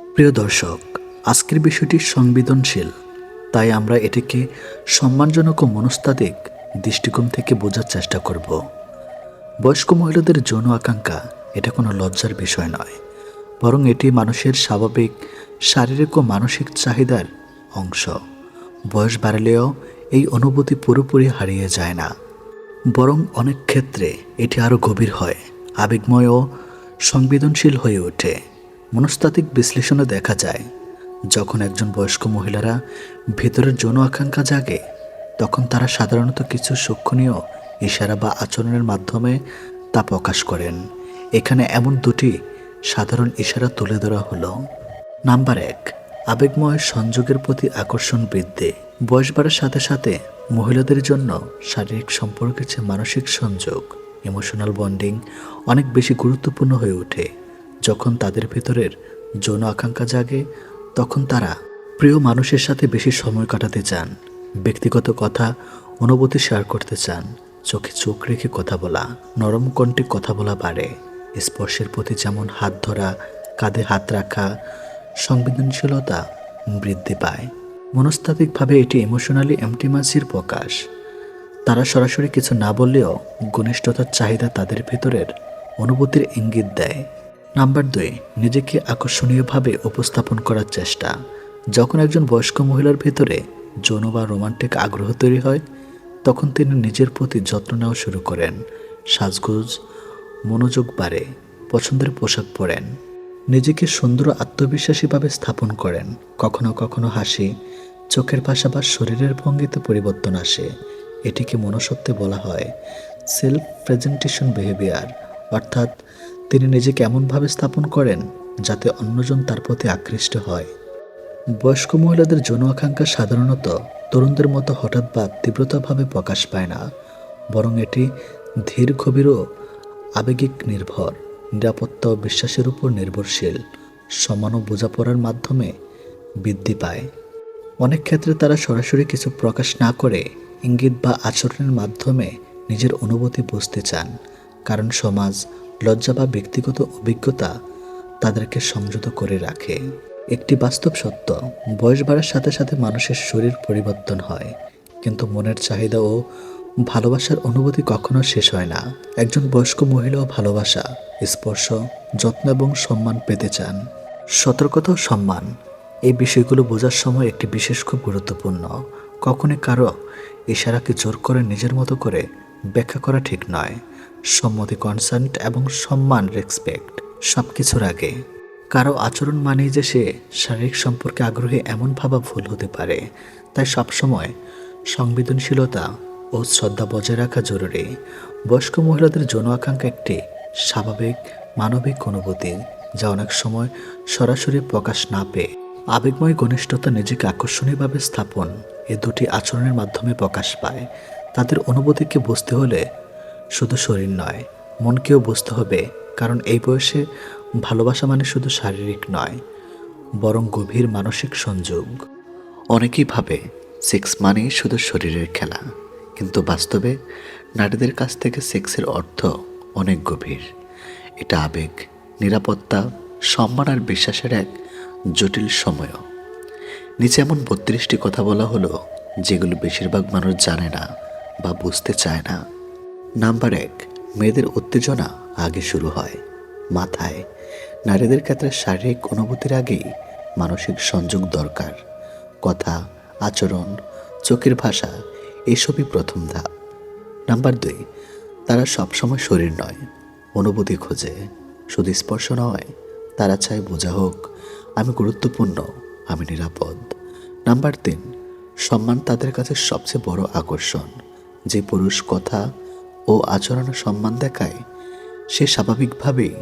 প্রিয় দর্শক, আজকের বিষয়টি সংবেদনশীল, তাই আমরা এটিকে সম্মানজনক ও মনস্তাত্ত্বিক দৃষ্টিকোণ থেকে বোঝার চেষ্টা করব। বয়স্ক মহিলাদের যৌন আকাঙ্ক্ষা এটা কোনো লজ্জার বিষয় নয়, বরং এটি মানুষের স্বাভাবিক শারীরিক ও মানসিক চাহিদার অংশ। বয়স বাড়লেও এই অনুভূতি পুরোপুরি হারিয়ে যায় না, বরং অনেক ক্ষেত্রে এটি আরও গভীর হয়, আবেগময় ও সংবেদনশীল হয়ে ওঠে। মনস্তাত্ত্বিক বিশ্লেষণে দেখা যায়, যখন একজন বয়স্ক মহিলারা ভেতরের যৌন আকাঙ্ক্ষা জাগে, তখন তারা সাধারণত কিছু সূক্ষ্মণীয় ইশারা বা আচরণের মাধ্যমে তা প্রকাশ করেন। এখানে এমন দুটি সাধারণ ইশারা তুলে ধরা হলো। নাম্বার 1, আবেগময় সংযোগের প্রতি আকর্ষণ বৃদ্ধি। বয়স বাড়ার সাথে সাথে মহিলাদের জন্য শারীরিক সম্পর্কের চেয়ে মানসিক সংযোগ, ইমোশনাল বন্ডিং অনেক বেশি গুরুত্বপূর্ণ হয়ে ওঠে। যখন তাদের ভেতরের যৌন আকাঙ্ক্ষা জাগে, তখন তারা প্রিয় মানুষের সাথে বেশি সময় কাটাতে চান, ব্যক্তিগত কথা অনুভূতি শেয়ার করতে চান, চোখে চোখ রেখে কথা বলা, নরম কণ্ঠে কথা বলা বাড়ে। স্পর্শের প্রতি যেমন হাত ধরা, কাঁধে হাত রাখা, সংবেদনশীলতা বৃদ্ধি পায়। মনস্তাত্ত্বিকভাবে এটি ইমোশনালি ইন্টিমেসির প্রকাশ। তারা সরাসরি কিছু না বললেও ঘনিষ্ঠতার চাহিদা তাদের ভেতরের অনুভূতির ইঙ্গিত দেয়। নাম্বার 2, নিজেকে আকর্ষণীয়ভাবে উপস্থাপন করার চেষ্টা। যখন একজন বয়স্ক মহিলার ভেতরে যৌন বা রোমান্টিক আগ্রহ তৈরি হয়, তখন তিনি নিজের প্রতি যত্ন নেওয়া শুরু করেন। সাজগোজ মনোযোগ বাড়ে, পছন্দের পোশাক পরেন, নিজেকে সুন্দর ও আত্মবিশ্বাসীভাবে স্থাপন করেন। কখনো কখনো হাসি, চোখের ভাষা বা শরীরের ভঙ্গিতে পরিবর্তন আসে। এটিকে মনস্তত্ত্বে বলা হয় সেলফ প্রেজেন্টেশন বিহেভিয়ার, অর্থাৎ তিনি নিজেকে এমনভাবে স্থাপন করেন যাতে অন্যজন তার প্রতি আকৃষ্ট হয়। বয়স্ক মহিলাদের যৌন আকাঙ্ক্ষা সাধারণত তরুণদের মতো হঠাৎ বা তীব্রতাভাবে প্রকাশ পায় না, বরং এটি ধীর, গভীর ও আবেগিক নির্ভর, নিরাপত্তা ও বিশ্বাসের উপর নির্ভরশীল, সমান ও বোঝাপড়ার মাধ্যমে বৃদ্ধি পায়। অনেক ক্ষেত্রে তারা সরাসরি কিছু প্রকাশ না করে ইঙ্গিত বা আচরণের মাধ্যমে নিজের অনুভূতি বুঝতে চান, কারণ সমাজ, লজ্জা বা ব্যক্তিগত অভিজ্ঞতা তাদেরকে সংযত করে রাখে। একটি বাস্তব সত্য, বয়স বাড়ার সাথে সাথে মানুষের শরীর পরিবর্তন হয়, কিন্তু মনের চাহিদা ও ভালোবাসার অনুভূতি কখনো শেষ হয় না। একজন বয়স্ক মহিলাও ভালোবাসা, স্পর্শ, যত্ন এবং সম্মান পেতে চান। সতর্কতা ও সম্মান, এই বিষয়গুলো বোঝার সময় একটি বিশেষ খুব গুরুত্বপূর্ণ। কখনই কারো ইশারাকে জোর করে নিজের মতো করে ব্যাখ্যা করা ঠিক নয়। সম্মতি, কনসেন্ট এবং সম্মান, রেসপেক্ট সব কিছুর আগে। কারো আচরণ মানেই যে সে শারীরিক সম্পর্কে আগ্রহী এমন ভাবা ভুল হতে পারে। তাই সবসময় সংবেদনশীলতা ও শ্রদ্ধা বজায় রাখা জরুরি। বয়স্ক মহিলাদের যৌন আকাঙ্ক্ষা একটি স্বাভাবিক মানবিক অনুভূতি, যা অনেক সময় সরাসরি প্রকাশ না পেয়ে আবেগময় ঘনিষ্ঠতা, নিজেকে আকর্ষণীয়ভাবে স্থাপন, এ দুটি আচরণের মাধ্যমে প্রকাশ পায়। তাদের অনুভূতিকে বুঝতে হলে শুধু শরীর নয়, মনকেও বুঝতে হবে, কারণ এই বয়সে ভালোবাসা মানে শুধু শারীরিক নয়, বরং গভীর মানসিক সংযোগ। অনেকেই ভাবে সেক্স মানেই শুধু শরীরের খেলা, কিন্তু বাস্তবে নারীদের কাছ থেকে সেক্সের অর্থ অনেক গভীর। এটা আবেগ, নিরাপত্তা, সম্মান আর বিশ্বাসের এক জটিল সময়ও। নিচে এমন 32টি কথা বলা হলো যেগুলো বেশিরভাগ মানুষ জানে না বা বুঝতে চায় না। নাম্বার 1, মেয়েদের উত্তেজনা আগে শুরু হয় মাথায়। নারীদের ক্ষেত্রে শারীরিক অনুভূতির আগেই মানসিক সংযোগ দরকার। কথা, আচরণ, চোখের ভাষা এসবই প্রথম ধাপ। নাম্বার 2, তারা সবসময় শরীর নয়, অনুভূতি খোঁজে। শুধু স্পর্শ নয়, তারা চায় বোঝা হোক আমি গুরুত্বপূর্ণ, আমি নিরাপদ। নাম্বার 3, সম্মান তাদের কাছে সবচেয়ে বড় আকর্ষণ। যে পুরুষ কথা ও আচরণে সম্মান দেখায়, সে স্বাভাবিকভাবেই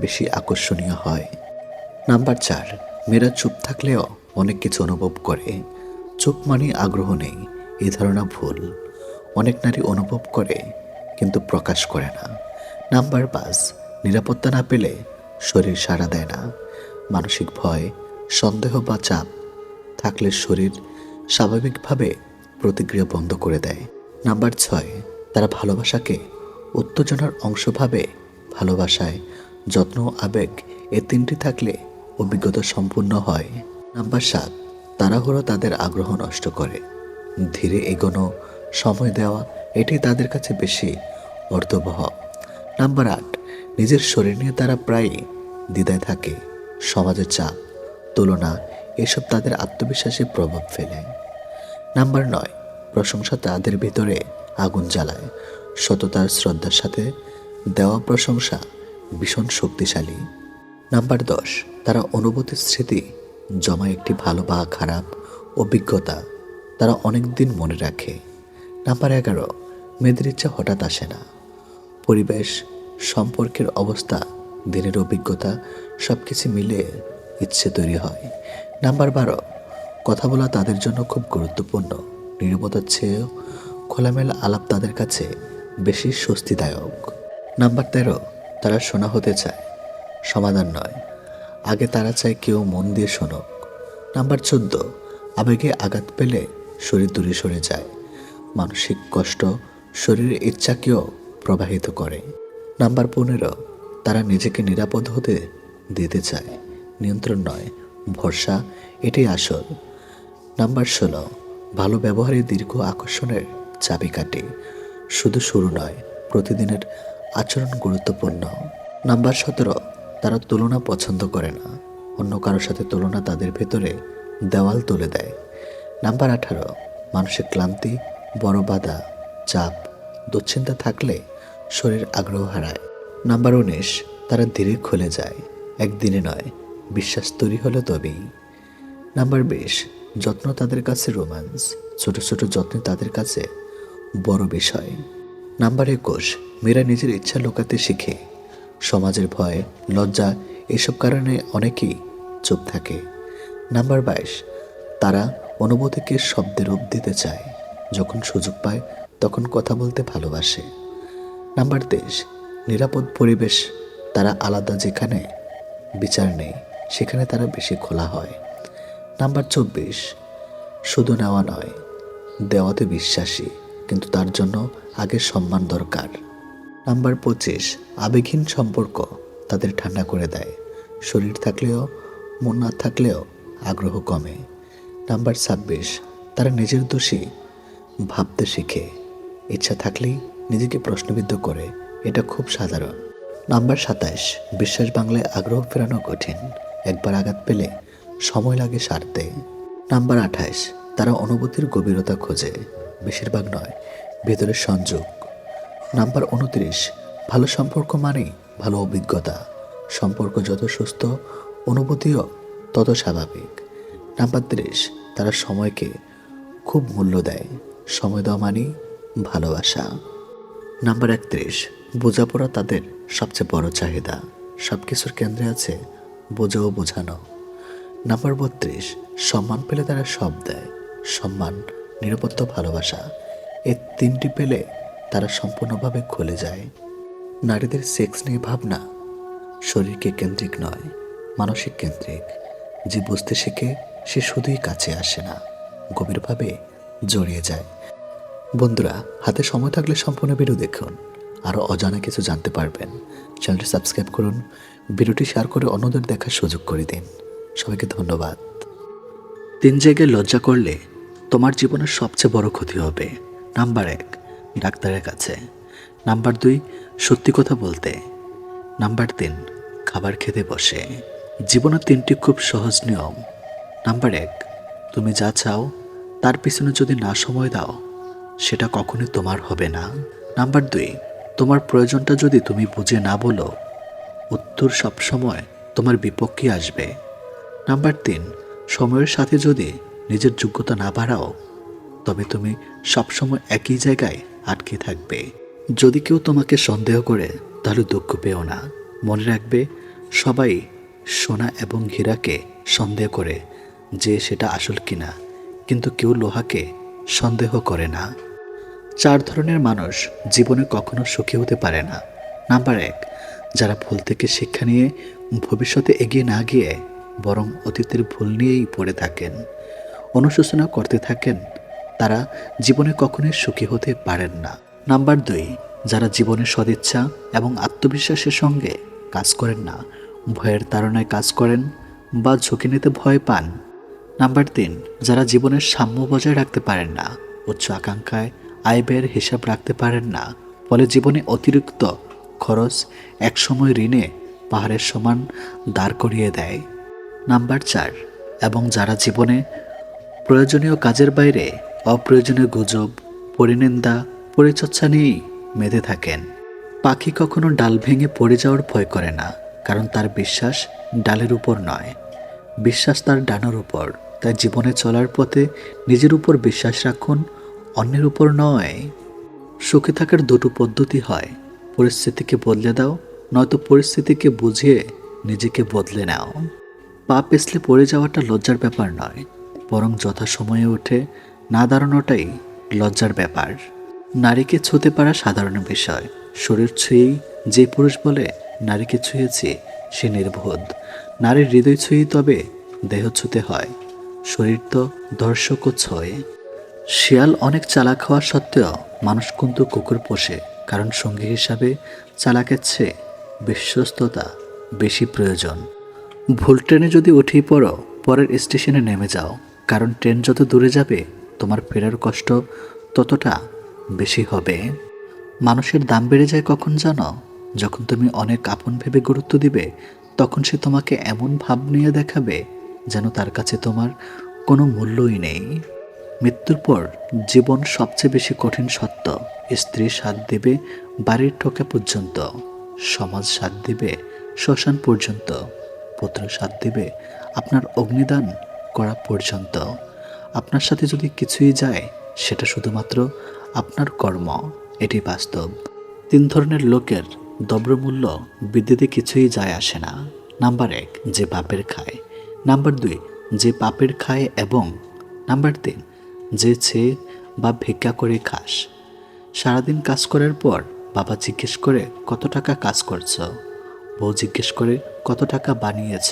বেশি আকর্ষণীয় হয়। নাম্বার 4, মেয়েরা চুপ থাকলেও অনেক কিছু অনুভব করে। চুপ মানে আগ্রহ নেই, এই ধারণা ভুল। অনেক নারী অনুভব করে কিন্তু প্রকাশ করে না। নাম্বার 5, নিরাপত্তা না পেলে শরীর সাড়া দেয় না। মানসিক ভয়, সন্দেহ বা চাপ থাকলে শরীর স্বাভাবিকভাবে প্রতিক্রিয়া বন্ধ করে দেয়। নাম্বার 6, তারা ভালোবাসাকে উত্তেজনার অংশ ভাবে। ভালোবাসায় যত্ন, আবেগ, এই তিনটি থাকলে অভিজ্ঞতা সম্পূর্ণ হয়। নাম্বার 7, তাড়াহুড়ো তাদের আগ্রহ নষ্ট করে। ধীরে এগোনো, সময় দেওয়া এটাই তাদের কাছে বেশি অর্থবহ। নাম্বার 8, নিজের শরীর নিয়ে তারা প্রায়ই দ্বিধায় থাকে। সমাজের চাপ, তুলনা এসব তাদের আত্মবিশ্বাসে প্রভাব ফেলে। নাম্বার 9, প্রশংসা তাদের ভিতরে আগুন জ্বালায়। সততার শ্রদ্ধার সাথে দেওয়া প্রশংসা ভীষণ শক্তিশালী। নাম্বার 10, তারা অনুভূতির স্মৃতি জমা একটি ভালো বা খারাপ অভিজ্ঞতা তারা অনেক দিন মনে রাখে। নাম্বার 11, মেয়েদের ইচ্ছা হঠাৎ আসে না। পরিবেশ, সম্পর্কের অবস্থা, দিনের অভিজ্ঞতা সব কিছু মিলে ইচ্ছে তৈরি হয়। নাম্বার 12, কথা বলা তাদের জন্য খুব গুরুত্বপূর্ণ। নীরবতার চেয়েও খোলামেলা আলাপ তাদের কাছে বেশি স্বস্তিদায়ক। নাম্বার 13, তারা শোনা হতে চায়, সমাধান নয়। আগে তারা চায় কেউ মন দিয়ে শোনক। নাম্বার 14, আবেগে আঘাত পেলে শরীর দূরে সরে যায়। মানসিক কষ্ট শরীরের ইচ্ছাকেও প্রবাহিত করে। নাম্বার 15, তারা নিজেকে নিরাপদ হতে দিতে চায়, নিয়ন্ত্রণ নয়, ভরসা এটাই আসল। নাম্বার 16, ভালো ব্যবহারে দীর্ঘ আকর্ষণের চাবিকাঠি। শুধু শুরু নয়, প্রতিদিনের আচরণ গুরুত্বপূর্ণ। নাম্বার 17, তারা তুলনা পছন্দ করে না। অন্য কারোর সাথে তুলনা তাদের ভেতরে দেওয়াল তুলে দেয়। নাম্বার 18, মানসিক ক্লান্তি, বড় বাধা, চাপ, দুশ্চিন্তা থাকলে শরীর আগ্রহ হারায়। নাম্বার 19, তারা ধীরে খুলে যায়, একদিনে নয়, বিশ্বাস তৈরি হলে তবেই। নাম্বার 20, যত্ন তাদের কাছে রোম্যান্স, ছোট ছোট যত্ন তাদের কাছে বড় বিষয়। নাম্বার 21, মেয়েরা নিজের ইচ্ছা লুকাতে শিখে। সমাজের ভয়, লজ্জা এসব কারণে অনেকেই চুপ থাকে। নাম্বার 22, তারা অনুভূতিকে শব্দে রূপ দিতে চায়। যখন সুযোগ পায় তখন কথা বলতে ভালোবাসে। নাম্বার 23, নিরাপদ পরিবেশ তারা আলাদা, যেখানে বিচার নেই সেখানে তারা বেশি খোলা হয়। নাম্বার 24, শুধু নেওয়া নয়, দেওয়াতে বিশ্বাসী, কিন্তু তার জন্য আগে সম্মান দরকার। নাম্বার 25, আবেগহীন সম্পর্ক তাদের ঠান্ডা করে দেয়। শরীর থাকলেও মন না থাকলেও আগ্রহ কমে। নাম্বার 26, তারা নিজের দোষী ভাবতে শিখে। ইচ্ছা থাকলেই নিজেকে প্রশ্নবিদ্ধ করে, এটা খুব সাধারণ। নাম্বার 27, বিশ্বাস ভাঙলে আগ্রহ ফেরানো কঠিন। একবার আঘাত পেলে সময় লাগে সারতে। নাম্বার 28, তারা অনুভূতির গভীরতা খোঁজে, বেশিরভাগ নয়, ভেতরের সংযোগ। নাম্বার 29, ভালো সম্পর্ক মানেই ভালো অভিজ্ঞতা। সম্পর্ক যত সুস্থ, অনুভূতিও তত স্বাভাবিক। নাম্বার 30, তারা সময়কে খুব মূল্য দেয়। সময় দেওয়া মানেই ভালোবাসা। নাম্বার 31, বোঝাপড়া তাদের সবচেয়ে বড় চাহিদা। সব কিছুর কেন্দ্রে আছে বোঝা ও বোঝানো। নাম্বার 32, সম্মান পেলে তারা সব দেয়। সম্মান, নিরাপত্তা, ভালোবাসা এই তিনটি পেলে তারা সম্পূর্ণভাবে খুলে যায়। নারীদের সেক্স নিয়ে ভাবনা শরীরকে কেন্দ্রিক নয়, মানসিক কেন্দ্রিক। যে বুঝতে শেখে সে শুধুই কাছে আসে না, গভীরভাবে জড়িয়ে যায়। বন্ধুরা, হাতে সময় থাকলে সম্পূর্ণ ভিডিও দেখুন, আরও অজানা কিছু জানতে পারবেন। চ্যানেলটি সাবস্ক্রাইব করুন, ভিডিওটি শেয়ার করে অন্যদের দেখার সুযোগ করে দিন। সবাইকে ধন্যবাদ। 3 জায়গায় লজ্জা করলে তোমার জীবনের সবচেয়ে বড় ক্ষতি হবে। নাম্বার 1, ডাক্তারের কাছে। নাম্বার 2, সত্যি কথা বলতে। নাম্বার 3, খাবার খেতে বসে। জীবনের 3টি খুব সহজ নিয়ম। নাম্বার 1, তুমি যা চাও তার পিছনে যদি না সময় দাও সেটা কখনোই তোমার হবে না। নাম্বার 2, তোমার প্রয়োজনটা যদি তুমি বুঝে না বলো উত্তর সবসময় তোমার বিপক্ষে আসবে। নাম্বার 3, সময়ের সাথে যদি নিজের যোগ্যতা না বাড়াও তবে তুমি সবসময় একই জায়গায় আটকে থাকবে। যদি কেউ তোমাকে সন্দেহ করে তাহলে দুঃখ পেও না। মনে রাখবে, সবাই সোনা এবং হীরাকে সন্দেহ করে যে সেটা আসল কিনা, কিন্তু কেউ লোহাকে সন্দেহ করে না। 4 ধরনের মানুষ জীবনে কখনো সুখী হতে পারে না। নাম্বার 1, যারা ভুল থেকে শিক্ষা নিয়ে ভবিষ্যতে এগিয়ে না গিয়ে বরং অতীতের ভুল নিয়েই পড়ে থাকেন, অনুশোচনা করতে থাকেন, তারা জীবনে কখনোই সুখী হতে পারেন না। নাম্বার 2, যারা জীবনের সদিচ্ছা এবং আত্মবিশ্বাসের সঙ্গে কাজ করেন না, ভয়ের তাড়নায় কাজ করেন, বা ঝুঁকি নিতে ভয় পান। নাম্বার 3, যারা জীবনের সাম্য বজায় রাখতে পারেন না, উচ্চ আকাঙ্ক্ষায় আয় ব্যয়ের হিসাব রাখতে পারেন না, ফলে জীবনে অতিরিক্ত খরচ একসময় ঋণে পাহাড়ের সমান দাঁড় করিয়ে দেয়। নাম্বার 4, এবং যারা জীবনে প্রয়োজনীয় কাজের বাইরে অপ্রয়োজনীয় গুজব, পরিনিন্দা, পরিচর্চা নিয়েই মেতে থাকেন। পাখি কখনো ডাল ভেঙে পড়ে যাওয়ার ভয় করে না, কারণ তার বিশ্বাস ডালের উপর নয়, বিশ্বাস তার ডানার উপর। তাই জীবনে চলার পথে নিজের উপর বিশ্বাস রাখুন, অন্যের উপর নয়। সুখে থাকার দুটো পদ্ধতি হয়, পরিস্থিতিকে বদলে দাও, নয়তো পরিস্থিতিকে বুঝিয়ে নিজেকে বদলে নাও। পা পিছলে পড়ে যাওয়াটা লজ্জার ব্যাপার নয়, বরং যথাসময়ে উঠে না দাঁড়ানোটাই লজ্জার ব্যাপার। নারীকে ছুঁতে পারা সাধারণ বিষয়, শরীর ছুঁয়েই যে পুরুষ বলে নারীকে ছুঁয়েছে সে নির্বোধ। নারীর হৃদয় ছুঁয়েই তবে দেহ ছুঁতে হয়, শরীর তো দর্শকও ছোঁয়। শিয়াল অনেক চালাক হওয়া সত্ত্বেও মানুষ কিন্তু কুকুর পোষে, কারণ সঙ্গী হিসাবে চালাকের চেয়ে বিশ্বস্ততা বেশি প্রয়োজন। ভুল ট্রেনে যদি উঠেই পড়ো, পরের স্টেশনে নেমে যাও, কারণ ট্রেন যত দূরে যাবে তোমার ফেরার কষ্ট ততটা বেশি হবে। মানুষের দাম বেড়ে যায় কখন জানো? যখন তুমি অনেক আপন ভেবে গুরুত্ব দিবে, তখন সে তোমাকে এমন ভাব নিয়ে দেখাবে যেন তার কাছে তোমার কোনো মূল্যই নেই। মৃত্যুর পর জীবন সবচেয়ে বেশি কঠিন সত্য। স্ত্রী সাথ দেবে বাড়ির ঠোকা পর্যন্ত, সমাজ সাথ দিবে শ্মশান পর্যন্ত, পুত্র সাথ দিবে আপনার অগ্নিদান করা পর্যন্ত। আপনার সাথে যদি কিছুই যায়, সেটা শুধুমাত্র আপনার কর্ম, এটি বাস্তব। 3 ধরনের লোকের দ্রব্যমূল্য বৃদ্ধিতে কিছুই যায় আসে না। নাম্বার 1, যে বাপের খায়। নাম্বার 2, যে পাপের খায়। এবং নাম্বার 3, যে চেয়ে বা ভিক্ষা করে খাস। সারাদিন কাজ করার পর বাবা জিজ্ঞেস করে কত টাকা কাজ করছ, বউ জিজ্ঞেস করে কত টাকা বানিয়েছ,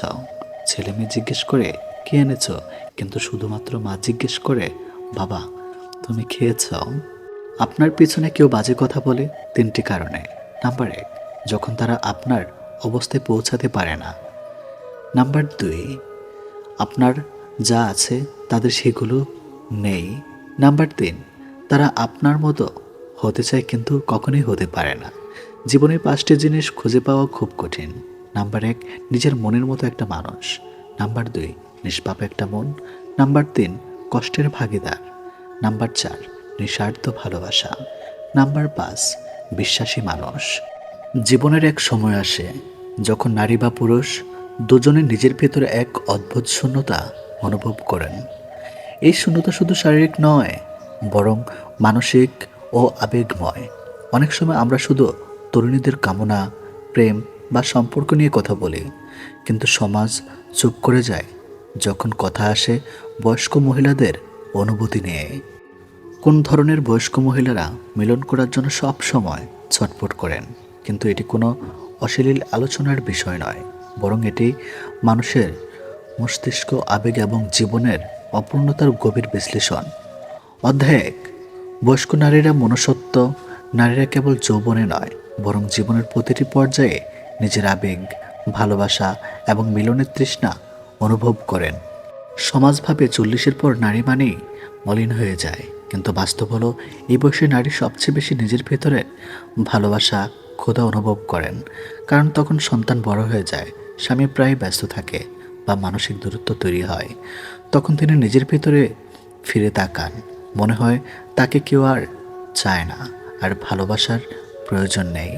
ছেলে মেয়ে জিজ্ঞেস করে কি এনেছ, কিন্তু শুধুমাত্র মা জিজ্ঞেস করে বাবা তুমি খেয়েছ। আপনার পিছনে কেউ বাজে কথা বলে 3টি কারণে। নাম্বার 1, যখন তারা আপনার অবস্থায় পৌঁছাতে পারে না। নাম্বার 2, আপনার যা আছে তাদের সেগুলো নেই। নাম্বার 3, তারা আপনার মতো হতে চায় কিন্তু কখনোই হতে পারে না। জীবনের 5টি জিনিস খুঁজে পাওয়া খুব কঠিন। নাম্বার 1, নিজের মনের মতো একটা মানুষ। নাম্বার 2, নিষ্পাপ একটা মন। নাম্বার 3, কষ্টের ভাগিদার। নাম্বার 4, নিঃস্বার্থ ভালোবাসা। নাম্বার 5, বিশ্বাসী মানুষ। জীবনের এক সময় আসে যখন নারী বা পুরুষ দুজনে নিজের ভেতরে এক অদ্ভুত শূন্যতা অনুভব করেন। এই শূন্যতা শুধু শারীরিক নয়, বরং মানসিক ও আবেগময়। অনেক সময় আমরা শুধু তরুণীদের কামনা, প্রেম বা সম্পর্ক নিয়ে কথা বলি, কিন্তু সমাজ চুপ করে যায় যখন কথা আসে বয়স্ক মহিলাদের অনুভূতি নিয়ে। কোন ধরনের বয়স্ক মহিলারা মিলন করার জন্য সব সময় ছটফট করেন? কিন্তু এটি কোনো অশ্লীল আলোচনার বিষয় নয়, বরং এটি মানুষের মস্তিষ্ক, আবেগ এবং জীবনের অপূর্ণতার গভীর বিশ্লেষণ। অধ্যায় 1, বয়স্ক নারীরা মনুষ্যত্ব। নারীরা কেবল যৌবনে নয়, বরং জীবনের প্রতিটি পর্যায়ে নিজের আবেগ, ভালোবাসা এবং মিলনের তৃষ্ণা অনুভব করেন। সমাজ ভাবে 40-এর পর নারী মানেই মলিন হয়ে যায়, কিন্তু বাস্তব হলো এই বয়সে নারী সবচেয়ে বেশি নিজের ভেতরে ভালোবাসা, ক্ষুধা অনুভব করেন। কারণ তখন সন্তান বড় হয়ে যায়, স্বামী প্রায় ব্যস্ত থাকে বা মানসিক দূরত্ব তৈরি হয়। তখন তিনি নিজের ভেতরে ফিরে তাকান, মনে হয় তাকে কেউ আর চায় না, আর ভালোবাসার প্রয়োজন নেই।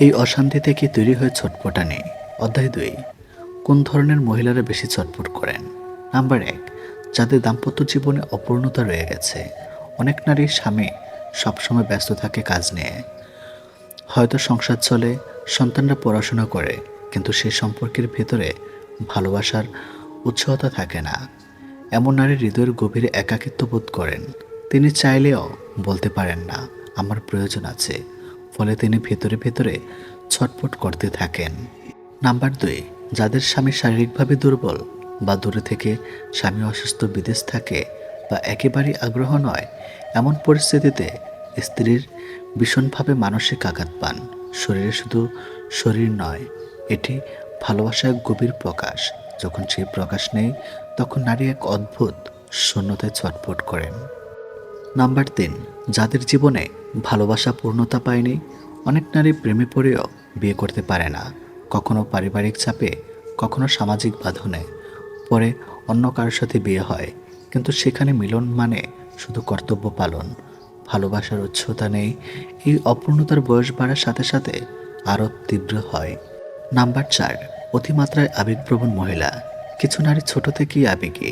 এই অশান্তি থেকে তৈরি হয়ে ছটপটানি। অধ্যায় 2, কোন ধরনের মহিলারা বেশি ছটফট করেন? নাম্বার 1, যাদের দাম্পত্য জীবনে অপূর্ণতা রয়ে গেছে। অনেক নারীর স্বামী সবসময় ব্যস্ত থাকে কাজ নিয়ে, হয়তো সংসার চলে, সন্তানরা পড়াশোনা করে, কিন্তু সে সম্পর্কের ভেতরে ভালোবাসার উৎসাহতা থাকে না। এমন নারী হৃদয়ের গভীরে একাকিত্ব বোধ করেন। তিনি চাইলেও বলতে পারেন না আমার প্রয়োজন আছে, ফলে তিনি ভেতরে ভেতরে ছটফট করতে থাকেন। নাম্বার 2, যাদের স্বামী শারীরিকভাবে দুর্বল বা দূরে থেকে স্বামী অসুস্থ, বিদেশ থাকে বা একেবারেই আগ্রহ নয়। এমন পরিস্থিতিতে স্ত্রীর ভীষণভাবে মানসিক আঘাত পান। শরীরে শুধু শরীর নয়, এটি ভালোবাসার গভীর প্রকাশ। যখন সেই প্রকাশ নেই তখন নারী এক অদ্ভুত শূন্যতায় ছটফট করেন। নাম্বার 3, যাদের জীবনে ভালোবাসা পূর্ণতা পায়নি। অনেক নারী প্রেমে পড়েও বিয়ে করতে পারে না, কখনো পারিবারিক চাপে, কখনো সামাজিক বাঁধনে পরে অন্য কারোর সাথে বিয়ে হয়, কিন্তু সেখানে মিলন মানে শুধু কর্তব্য পালন, ভালোবাসার উচ্চতা নেই। এই অপূর্ণতার বয়স বাড়ার সাথে সাথে আরও তীব্র হয়। নাম্বার 4, অতিমাত্রায় আবেগপ্রবণ মহিলা। কিছু নারী ছোট থেকেই আবেগী,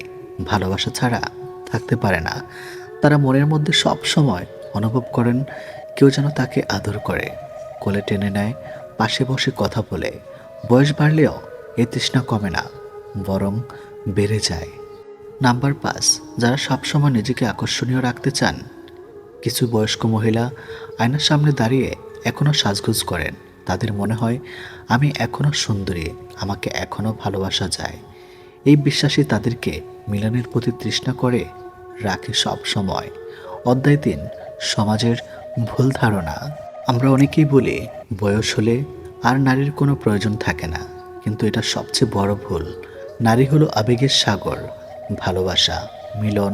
ভালোবাসা ছাড়া থাকতে পারে না। তারা মনের মধ্যে সব সময় অনুভব করেন কেউ যেন তাকে আদর করে, কোলে টেনে নেয়, পাশে বসে কথা বলে। বয়স বাড়লেও এই তৃষ্ণা কমে না, বরং বেড়ে যায়। নাম্বার 5, যারা সবসময় নিজেকে আকর্ষণীয় রাখতে চান। কিছু বয়স্ক মহিলা আয়নার সামনে দাঁড়িয়ে এখনও সাজগোজ করেন। তাদের মনে হয় আমি এখনও সুন্দরী, আমাকে এখনও ভালোবাসা যায়। এই বিশ্বাসই তাদেরকে মিলনের প্রতি তৃষ্ণা করে রাখে সব সময়। অধ্যায় 3, সমাজের ভুল ধারণা। আমরা অনেকেই বলি বয়স হলে আর নারীর কোনো প্রয়োজন থাকে না, কিন্তু এটা সবচেয়ে বড় ভুল। নারী হলো আবেগের সাগর। ভালোবাসা, মিলন,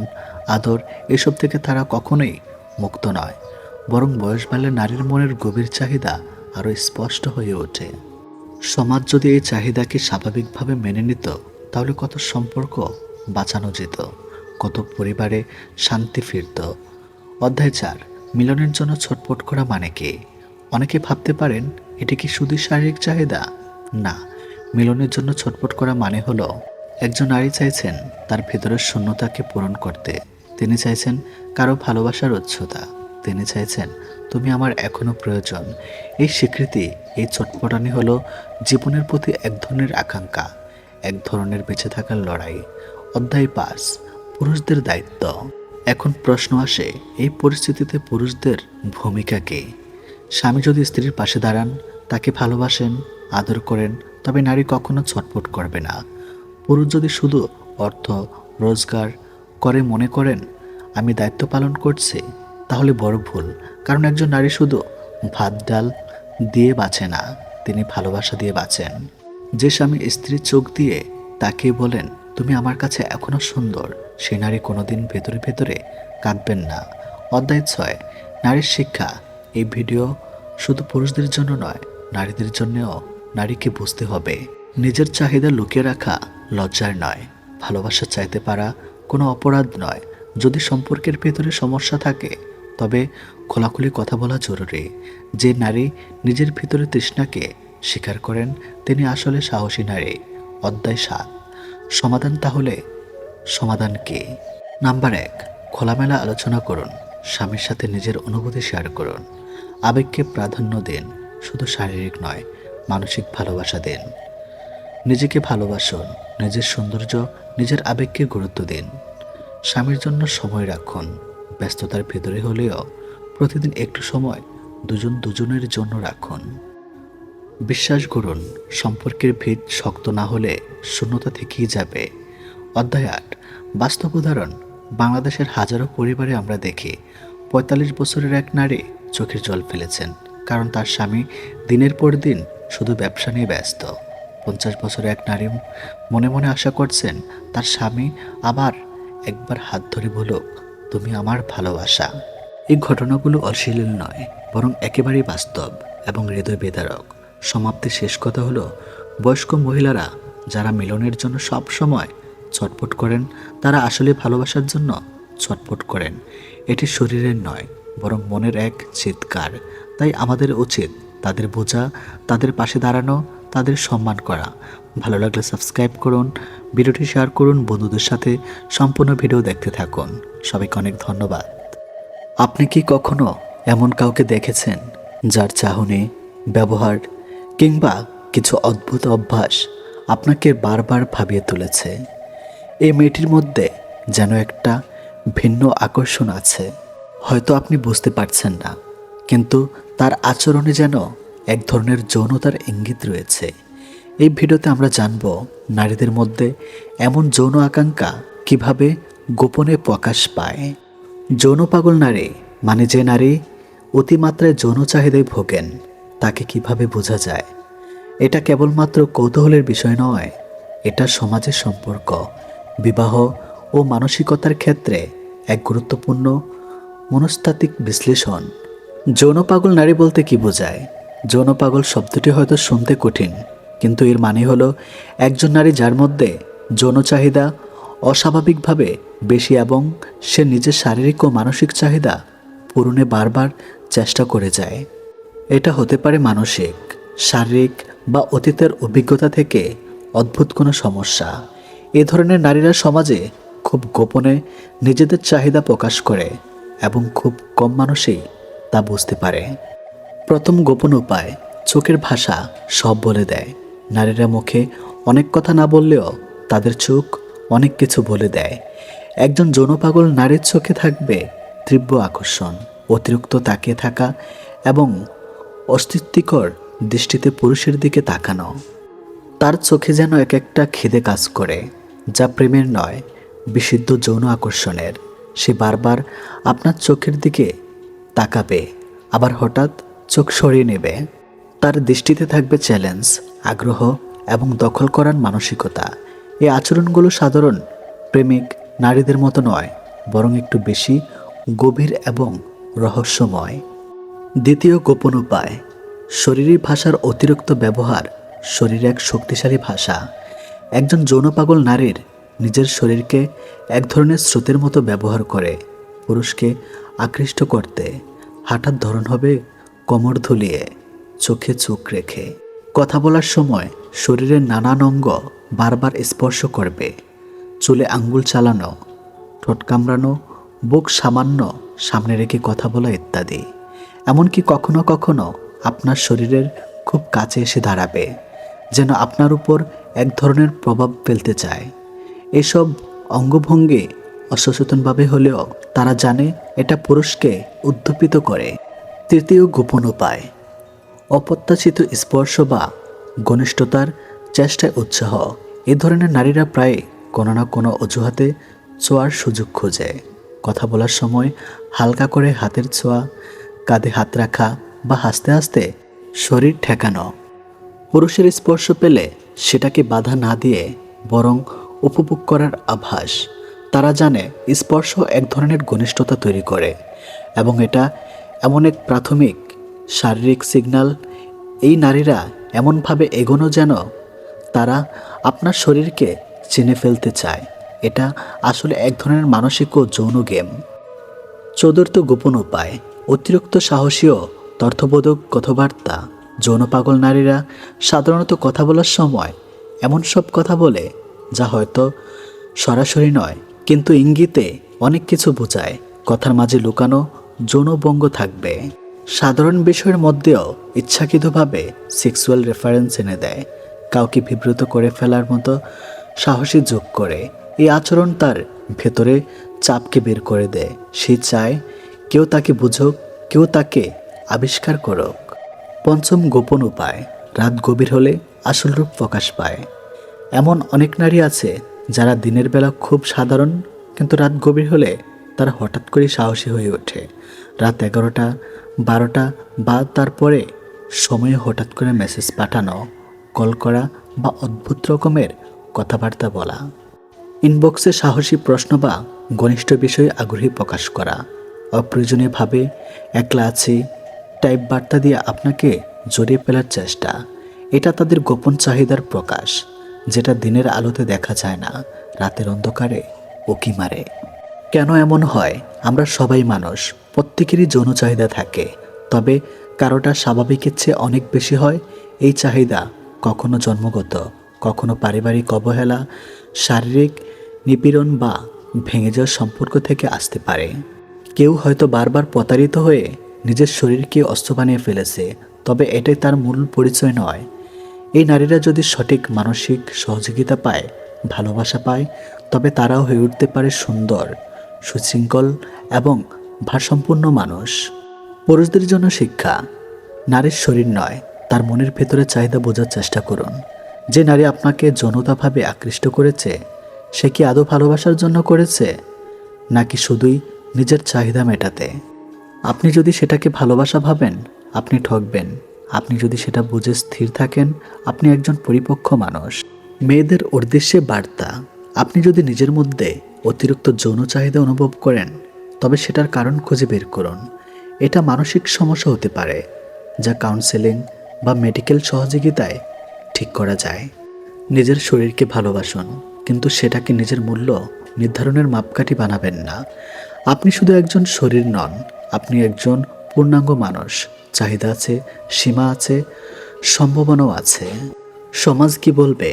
আদর এসব থেকে তারা কখনোই মুক্ত নয়, বরং বয়স বাড়লে নারীর মনের গভীর চাহিদা আরও স্পষ্ট হয়ে ওঠে। সমাজ যদি এই চাহিদাকে স্বাভাবিকভাবে মেনে নিত, তাহলে কত সম্পর্ক বাঁচানো যেত, কত পরিবারে শান্তি ফিরত। অধ্যায় 4, মিলনের জন্য ছটফট করা মানে কি? অনেকে ভাবতে পারেন এটি কি শুধু শারীরিক চাহিদা? না, মিলনের জন্য ছটফট করা মানে হলো একজন নারী চাইছেন তার ভেতরের শূন্যতাকে পূরণ করতে। তিনি চাইছেন কারো ভালোবাসার উচ্চতা। তিনি চাইছেন তুমি আমার এখনো প্রয়োজন। এই স্বীকৃতি, এই ছটফটানি হলো জীবনের প্রতি এক ধরনের আকাঙ্ক্ষা, এক ধরনের বেঁচে থাকার লড়াই। অধ্যায় 5, পুরুষদের দায়িত্ব। এখন প্রশ্ন আসে, এই পরিস্থিতিতে পুরুষদের ভূমিকা কী? স্বামী যদি স্ত্রীর পাশে দাঁড়ান, তাকে ভালোবাসেন, আদর করেন, তবে নারী কখনো ছটফট করবে না। পুরুষ যদি শুধু অর্থ রোজগার করে মনে করেন আমি দায়িত্ব পালন করছি, তাহলে বড় ভুল। কারণ একজন নারী শুধু ভাত ডাল দিয়ে বাঁচে না, তিনি ভালোবাসা দিয়ে বাঁচেন। যে স্বামী স্ত্রীর চোখ দিয়ে তাকে বলেন তুমি আমার কাছে এখনো সুন্দর, সে নারী কোনোদিন ভেতরে ভেতরে কাঁদবেন না। অধ্যায় 6, নারীর শিক্ষা। এই ভিডিও শুধু পুরুষদের জন্য নয়, নারীদের জন্যও। নারীকে বুঝতে হবে নিজের চাহিদা লুকিয়ে রাখা লজ্জার নয়, ভালোবাসা চাইতে পারা কোনো অপরাধ নয়। যদি সম্পর্কের ভেতরে সমস্যা থাকে, তবে খোলাখুলি কথা বলা জরুরি। যে নারী নিজের ভিতরে তৃষ্ণাকে স্বীকার করেন, তিনি আসলে সাহসী নারী। অধ্যায় 7, সমাধান। তাহলে সমাধান কি? নাম্বার 1, খোলামেলা আলোচনা করুন। স্বামীর সাথে নিজের অনুভূতি শেয়ার করুন। আবেগকে প্রাধান্য দিন, শুধু শারীরিক নয়, মানসিক ভালোবাসা দিন। নিজেকে ভালোবাসুন, নিজের সৌন্দর্য, নিজের আবেগকে গুরুত্ব দিন। স্বামীর জন্য সময় রাখুন, ব্যস্ততার ভেতরে হলেও প্রতিদিন একটু সময় দুজনের জন্য রাখুন। বিশ্বাস করুন, সম্পর্কের ভিত শক্ত না হলে শূন্যতা থেকেই যাবে। অধ্যায় 8, বাস্তব উদাহরণ। বাংলাদেশের হাজারো পরিবারে আমরা দেখি 45 বছরের এক নারী চোখের জল ফেলেছেন, কারণ তার স্বামী দিনের পর দিন শুধু ব্যবসা নিয়ে ব্যস্ত। 50 বছরের এক নারী মনে মনে আশা করছেন তার স্বামী আবার একবার হাত ধরে বলুক তুমি আমার ভালোবাসা। এই ঘটনাগুলো অশ্লীল নয়, বরং একেবারেই বাস্তব এবং হৃদয় বেদারক। সমাপ্তির শেষ কথা হলো, বয়স্ক মহিলারা যারা মিলনের জন্য সব সময় ছটফট করেন, তারা আসলে ভালোবাসার জন্য ছটফট করেন। এটি শরীরের নয়, বরং মনের এক চিৎকার। তাই আমাদের উচিত তাদের বোঝা, তাদের পাশে দাঁড়ানো, তাদের সম্মান করা। ভালো লাগলে সাবস্ক্রাইব করুন, ভিডিওটি শেয়ার করুন বন্ধুদের সাথে। সম্পূর্ণ ভিডিও দেখতে থাকুন। সবাইকে অনেক ধন্যবাদ। আপনি কি কখনো এমন কাউকে দেখেছেন যার চাহনি, ব্যবহার কিংবা কিছু অদ্ভুত অভ্যাস আপনাকে বারবার ভাবিয়ে তুলেছে? এই মেয়েটির মধ্যে যেন একটা ভিন্ন আকর্ষণ আছে। হয়তো আপনি বুঝতে পারছেন না, কিন্তু তার আচরণে যেন এক ধরনের যৌনতার ইঙ্গিত রয়েছে। এই ভিডিওতে আমরা জানব নারীদের মধ্যে এমন যৌন আকাঙ্ক্ষা কিভাবে গোপনে প্রকাশ পায়। যৌন পাগল নারী মানে যে নারী অতিমাত্রায় যৌন চাহিদায় ভোগেন, তাকে কিভাবে বোঝা যায়? এটা কেবলমাত্র কৌতূহলের বিষয় নয়, এটা সমাজের সম্পর্ক, বিবাহ ও মানসিকতার ক্ষেত্রে এক গুরুত্বপূর্ণ মনস্তাত্ত্বিক বিশ্লেষণ। যৌন পাগল নারী বলতে কি বোঝায়? যৌন পাগল শব্দটি হয়তো শুনতে কঠিন, কিন্তু এর মানে হলো একজন নারী যার মধ্যে যৌন চাহিদা অস্বাভাবিকভাবে বেশি এবং সে নিজের শারীরিক ও মানসিক চাহিদা পূরণে বারবার চেষ্টা করে যায়। এটা হতে পারে মানসিক, শারীরিক বা অতীতের অভিজ্ঞতা থেকে অদ্ভুত কোনো সমস্যা। এ ধরনের নারীরা সমাজে খুব গোপনে নিজেদের চাহিদা প্রকাশ করে এবং খুব কম মানুষই তা বুঝতে পারে। প্রথম গোপন উপায়, চোখের ভাষা সব বলে দেয়। নারীরা মুখে অনেক কথা না বললেও তাদের চোখ অনেক কিছু বলে দেয়। একজন যৌন পাগল নারীর চোখে থাকবে তীব্র আকর্ষণ, অতিরিক্ত তাকিয়ে থাকা এবং অস্বস্তিকর দৃষ্টিতে পুরুষের দিকে তাকানো। তার চোখে যেন এক একটা খিদে কাজ করে, যা প্রেমের নয়, বিশুদ্ধ যৌন আকর্ষণের। সে বারবার আপনার চোখের দিকে তাকাবে, আবার হঠাৎ চোখ সরিয়ে নেবে। তার দৃষ্টিতে থাকবে চ্যালেঞ্জ, আগ্রহ এবং দখল করার মানসিকতা। এই আচরণগুলো সাধারণ প্রেমিক নারীদের মতো নয়, বরং একটু বেশি গভীর এবং রহস্যময়। দ্বিতীয় গোপন উপায়, শরীরী ভাষার অতিরিক্ত ব্যবহার। শরীর এক শক্তিশালী ভাষা। একজন যৌন পাগল নারীর নিজের শরীরকে এক ধরনের স্রোতের মতো ব্যবহার করে পুরুষকে আকৃষ্ট করতে। হাঁটার ধরন হবে কোমর ধুলিয়ে, চোখে চোখ রেখে। কথা বলার সময় শরীরের নানান অঙ্গ বারবার স্পর্শ করবে, চুলে আঙ্গুল চালানো, ঠোঁট কামড়ানো, বুক সামান্য সামনে রেখে কথা বলা ইত্যাদি। এমনকি কখনো কখনো আপনার শরীরের খুব কাছে এসে দাঁড়াবে, যেন আপনার উপর এক ধরনের প্রভাব ফেলতে চায়। এসব অঙ্গভঙ্গি অসচেতনভাবে হলেও তারা জানে এটা পুরুষকে উদ্দীপিত করে। তৃতীয় গোপন উপায়, অপ্রত্যাশিত স্পর্শ বা ঘনিষ্ঠতার চেষ্টায় উৎসাহ। এ ধরনের নারীরা প্রায় কোনো না কোনো অজুহাতে ছোঁয়ার সুযোগ খোঁজে। কথা বলার সময় হালকা করে হাতের ছোঁয়া, কাঁধে হাত রাখা বা হাসতে হাসতে শরীর ঠেকানো। পুরুষের স্পর্শ পেলে সেটাকে বাধা না দিয়ে বরং উপভোগ করার আভাস। তারা জানে স্পর্শ এক ধরনের ঘনিষ্ঠতা তৈরি করে এবং এটা এমন এক প্রাথমিক শারীরিক সিগন্যাল। এই নারীরা এমনভাবে এগোনো যেন তারা আপনার শরীরকে চিনে ফেলতে চায়। এটা আসলে এক ধরনের মানসিক ও যৌন গেম। চতুর্থ গোপন উপায়, অতিরিক্ত সাহসী ও তথ্যবোধক কথাবার্তা। যৌন পাগল নারীরা সাধারণত কথা বলার সময় এমন সব কথা বলে যা হয়তো সরাসরি নয়, কিন্তু ইঙ্গিতে অনেক কিছু বোঝায়। কথার মাঝে লুকানো যৌনবঙ্গ থাকবে। সাধারণ বিষয়ের মধ্যেও ইচ্ছাকৃতভাবে সেক্সুয়াল রেফারেন্স এনে দেয়, কাউকে বিব্রত করে ফেলার মতো সাহসী যোগ করে। এই আচরণ তার ভেতরে চাপকে বের করে দেয়। সে চায় কেউ তাকে বুঝুক, কেউ তাকে আবিষ্কার করুক। পঞ্চম গোপন উপায়, রাত গভীর হলে আসল রূপ প্রকাশ পায়। এমন অনেক নারী আছে যারা দিনের বেলা খুব সাধারণ, কিন্তু রাত গভীর হলে তারা হঠাৎ করে সাহসী হয়ে ওঠে। রাত 11টা, 12টা বা তারপরে সময়ে হঠাৎ করে মেসেজ পাঠানো, কল করা বা অদ্ভুত রকমের কথাবার্তা বলা। ইনবক্সে সাহসী প্রশ্ন বা ঘনিষ্ঠ বিষয়ে আগ্রহী প্রকাশ করা। অপ্রয়োজনীয়ভাবে একলা আছি টাইপ বার্তা দিয়ে আপনাকে জড়িয়ে ফেলার চেষ্টা। এটা তাদের গোপন চাহিদার প্রকাশ, যেটা দিনের আলোতে দেখা যায় না, রাতের অন্ধকারে উকি মারে। কেন এমন হয়? আমরা সবাই মানুষ, প্রত্যেকেরই যৌন চাহিদা থাকে, তবে কারোটা স্বাভাবিকের চেয়ে অনেক বেশি হয়। এই চাহিদা কখনো জন্মগত, কখনো পারিবারিক অবহেলা, শারীরিক নিপীড়ন বা ভেঙে যাওয়ার সম্পর্ক থেকে আসতে পারে। কেউ হয়তো বারবার প্রতারিত হয়ে নিজের শরীরকে অস্ত্র বানিয়ে ফেলেছে, তবে এটাই তার মূল পরিচয় নয়। এই নারীরা যদি সঠিক মানসিক সহযোগিতা পায়, ভালোবাসা পায়, তবে তারাও হয়ে উঠতে পারে সুন্দর, সুশৃঙ্খল এবং ভারসম্পন্ন মানুষ। পুরুষদের জন্য শিক্ষা, নারীর শরীর নয়, তার মনের ভেতরে চাহিদা বোঝার চেষ্টা করুন। যে নারী আপনাকে যৌনতাভাবে আকৃষ্ট করেছে, সে কি আদৌ ভালোবাসার জন্য করেছে, নাকি শুধুই নিজের চাহিদা মেটাতে? আপনি যদি সেটাকে ভালোবাসা ভাবেন, আপনি ঠকবেন। আপনি যদি সেটা বুঝে স্থির থাকেন, আপনি একজন পরিপক্ক মানুষ। মেয়েদের উদ্দেশ্যে বার্তা, আপনি যদি নিজের মধ্যে অতিরিক্ত যৌন চাহিদা অনুভব করেন তবে সেটার কারণ খুঁজে বের করুন। এটা মানসিক সমস্যা হতে পারে, যা কাউন্সেলিং বা মেডিকেল সহযোগিতায় ঠিক করা যায়। নিজের শরীরকে ভালোবাসুন, কিন্তু সেটাকে নিজের মূল্য নির্ধারণের মাপকাঠি বানাবেন না। আপনি শুধু একজন শরীর নন, আপনি একজন পূর্ণাঙ্গ মানুষ। চাহিদা আছে, সীমা আছে, সম্ভাবনাও আছে। সমাজ কি বলবে?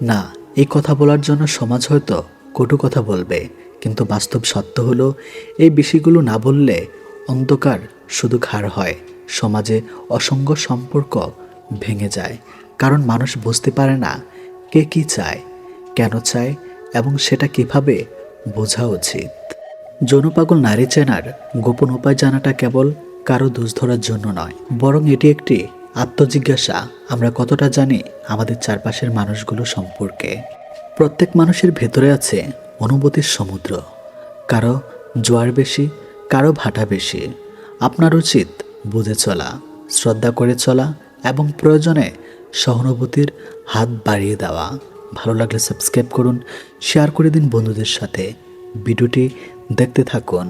না, এই কথা বলার জন্য সমাজ হয়তো কটু কথা বলবে, কিন্তু বাস্তব সত্য হলো এই বিষয়গুলো না বললে অন্ধকার শুধু খাড় হয়। সমাজে অসংখ্য সম্পর্ক ভেঙে যায়, কারণ মানুষ বুঝতে পারে না কে কী চায়, কেন চায় এবং সেটা কিভাবে বোঝা উচিত। যৌনপাগল নারী চেনার গোপন উপায় জানাটা কেবল কারো দোষ ধরার জন্য নয়, বরং এটি একটি আত্মজিজ্ঞাসা, আমরা কতটা জানি আমাদের চারপাশের মানুষগুলো সম্পর্কে। প্রত্যেক মানুষের ভেতরে আছে অনুভূতির সমুদ্র, কারো জোয়ার বেশি, কারো ভাটা বেশি। আপনার উচিত বুঝে চলা, শ্রদ্ধা করে চলা এবং প্রয়োজনে সহানুভূতির হাত বাড়িয়ে দেওয়া। ভালো লাগলে সাবস্ক্রাইব করুন, শেয়ার করে দিন বন্ধুদের সাথে। ভিডিওটি দেখতে থাকুন।